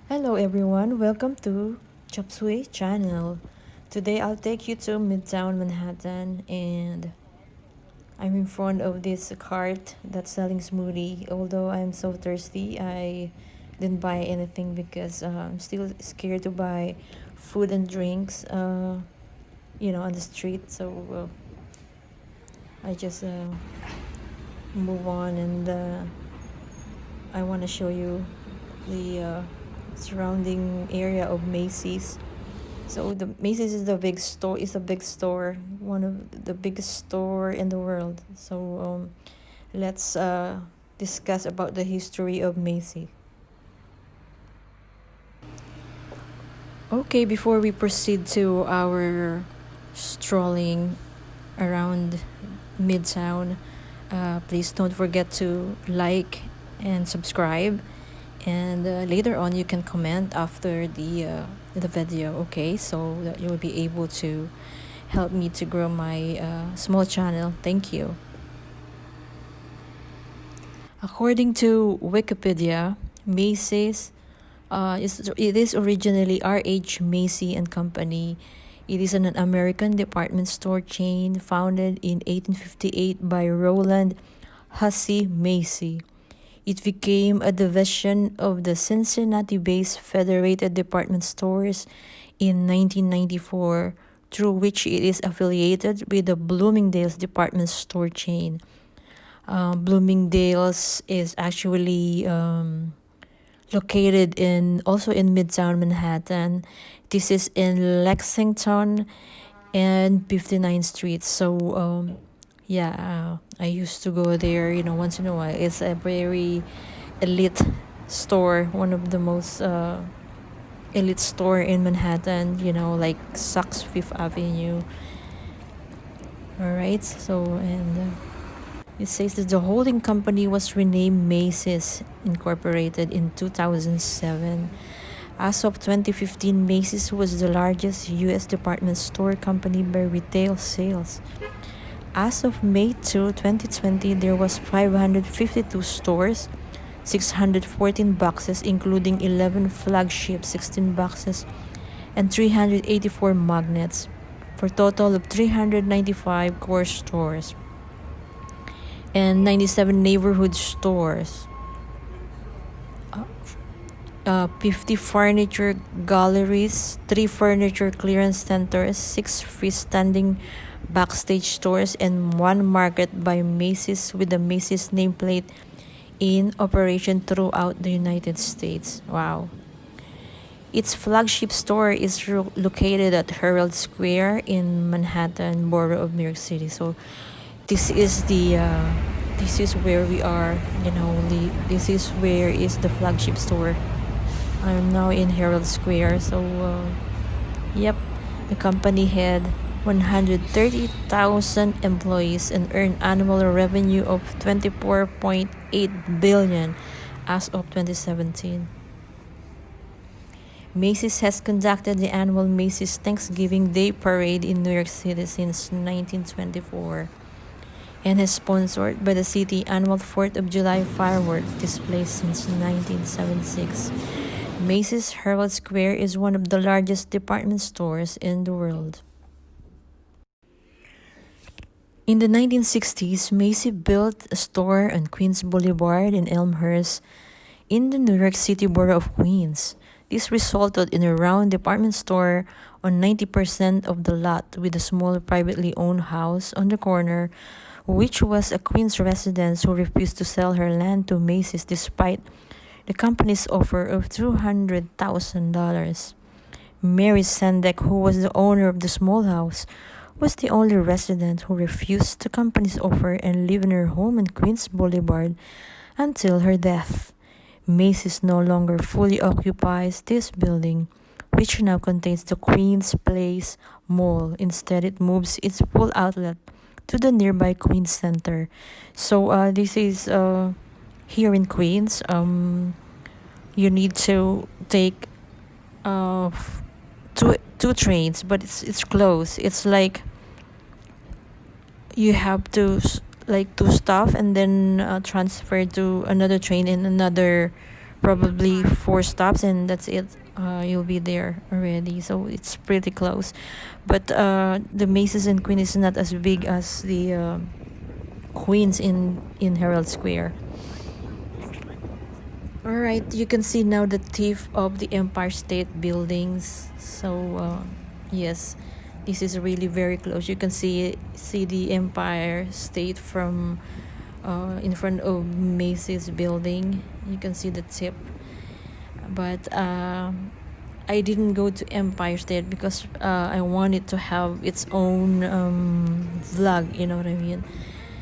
Hello everyone, welcome to Chopsui channel. Today I'll take you to Midtown Manhattan and I'm in front of this cart that's selling smoothie. Although I'm so thirsty, I didn't buy anything because I'm still scared to buy food and drinks on the street. So I just move on and I want to show you the surrounding area of Macy's. So the Macy's is the big store. It's a big store, one of the biggest store in the world. So let's discuss about the history of Macy's. Okay, before we proceed to our strolling around Midtown, please don't forget to like and subscribe. And later on, you can comment after the video. Okay, so that you will be able to help me to grow my small channel. Thank you. According to Wikipedia, Macy's it is originally R.H. Macy and Company. It is an American department store chain founded in 1858 by Roland Hussey Macy. It became a division of the Cincinnati-based Federated Department Stores in 1994, through which it is affiliated with the Bloomingdale's department store chain. Bloomingdale's is actually located also in Midtown Manhattan. This is in Lexington and 59th Street. So I used to go there, once in a while. It's a very elite store, one of the most elite store in Manhattan, like Saks Fifth Avenue. All right. So and it says that the holding company was renamed Macy's Incorporated in 2007. As of 2015, Macy's was the largest U.S. department store company by retail sales. As of May 2, 2020, there was 552 stores, 614 boxes including 11 flagship 16 boxes, and 384 magnets, for a total of 395 core stores and 97 neighborhood stores. 50 furniture galleries, 3 furniture clearance centers, 6 freestanding backstage stores, and 1 Market by Macy's with the Macy's nameplate in operation throughout the United States. Wow. Its flagship store is located at Herald Square in Manhattan, borough of New York City. So this is this is where we are. This is where is the flagship store. I'm now in Herald Square. So yep, the company had 130,000 employees and earned annual revenue of $24.8 billion as of 2017. Macy's has conducted the annual Macy's Thanksgiving Day Parade in New York City since 1924 and has sponsored by the city annual 4th of July firework displays since 1976. Macy's Herald Square is one of the largest department stores in the world. In the 1960s, Macy built a store on Queens Boulevard in Elmhurst in the New York City borough of Queens. This resulted in a round department store on 90% of the lot, with a small privately owned house on the corner, which was a Queens resident who refused to sell her land to Macy's despite the company's offer of $200,000. Mary Sendek, who was the owner of the small house, was the only resident who refused the company's offer and lived in her home in Queens Boulevard until her death. Macy's no longer fully occupies this building, which now contains the Queens Place Mall. Instead, it moves its full outlet to the nearby Queens Center. So this is here in Queens. You need to take two trains, but it's close. It's like you have to stop and then transfer to another train in another probably 4 stops and that's it. You'll be there already, so it's pretty close. But the Macy's in Queens is not as big as the Queens in Herald Square. All right, you can see now the tip of the Empire State Buildings. So yes, this is really very close. You can see the Empire State from in front of Macy's building. You can see the tip, but I didn't go to Empire State because I wanted to have its own vlog. You know what I mean?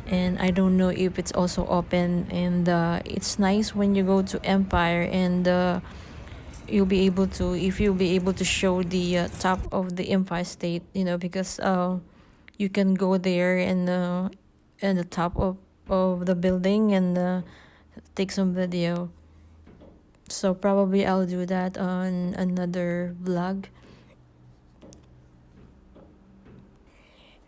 And I don't know if it's also open. And it's nice when you go to Empire and you'll be able to, if you'll be able to show the top of the Empire State, because you can go there and the top of the building and take some video. So probably I'll do that on another vlog.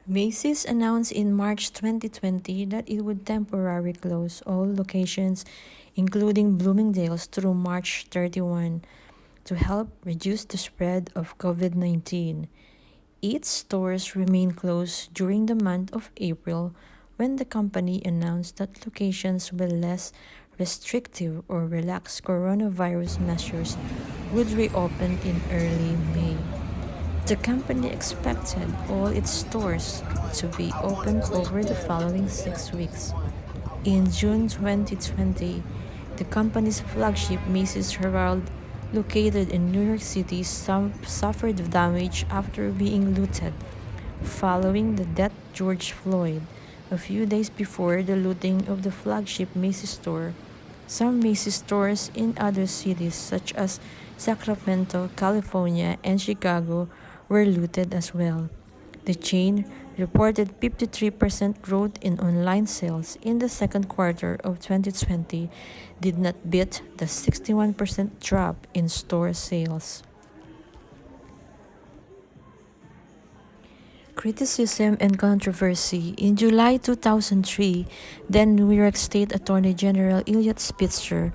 Macy's announced in March 2020 that it would temporarily close all locations, including Bloomingdale's, through March 31 to help reduce the spread of COVID-19. Its stores remain closed during the month of April when the company announced that locations with less restrictive or relaxed coronavirus measures would reopen in early May. The company expected all its stores to be open over the following 6 weeks. In June 2020, the company's flagship Macy's Herald, located in New York City, suffered damage after being looted following the death of George Floyd. A few days before the looting of the flagship Macy's store, some Macy's stores in other cities such as Sacramento, California, and Chicago were looted as well. The chain reported 53% growth in online sales in the second quarter of 2020, did not beat the 61% drop in store sales. Criticism and controversy. In July 2003, then New York State Attorney General Eliot Spitzer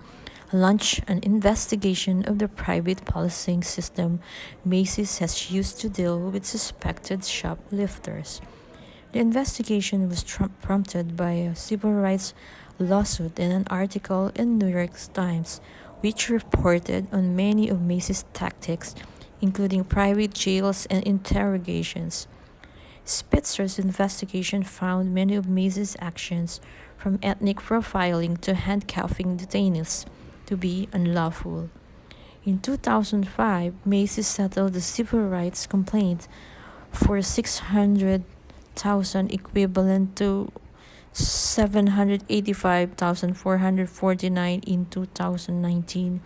launched an investigation of the private policing system Macy's has used to deal with suspected shoplifters. The investigation was prompted by a civil rights lawsuit and an article in New York Times, which reported on many of Macy's tactics, including private jails and interrogations. Spitzer's investigation found many of Macy's actions, from ethnic profiling to handcuffing detainees, to be unlawful. In 2005, Macy's settled the civil rights complaint for $600,000, equivalent to $785,449 in 2019,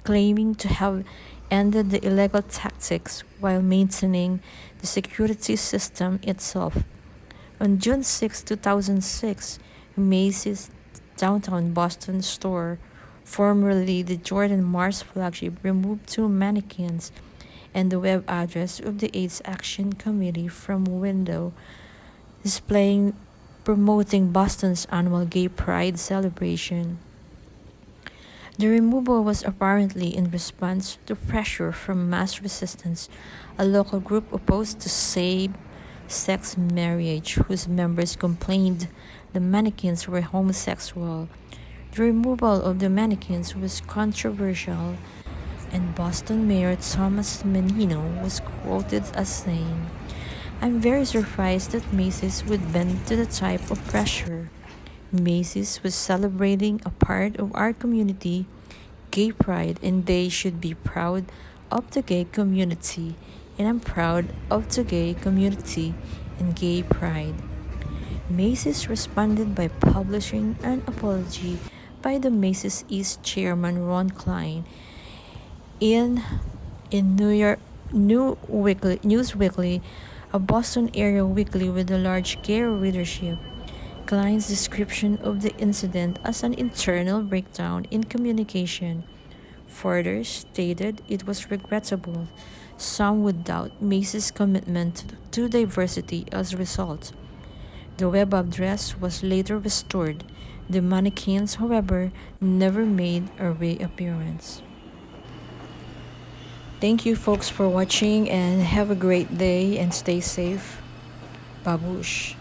claiming to have ended the illegal tactics while maintaining the security system itself. On June 6, 2006, Macy's downtown Boston store, formerly the Jordan Mars flagship, removed 2 mannequins and the web address of the AIDS Action Committee from a window displaying promoting Boston's annual Gay Pride celebration. The removal was apparently in response to pressure from Mass Resistance, a local group opposed to same-sex marriage, whose members complained the mannequins were homosexual. The removal of the mannequins was controversial, and Boston Mayor Thomas Menino was quoted as saying, "I'm very surprised that Macy's would bend to the type of pressure. Macy's was celebrating a part of our community, Gay Pride, and they should be proud of the gay community, and I'm proud of the gay community and Gay Pride." Macy's responded by publishing an apology by the Macy's East chairman Ron Klein in Newsweekly, a Boston area weekly with a large gay readership. Klein's description of the incident as an internal breakdown in communication further stated it was regrettable. Some would doubt Macy's commitment to diversity as a result. The web address was later restored. The mannequins, however, never made a reappearance. Thank you, folks, for watching, and have a great day and stay safe. Babush.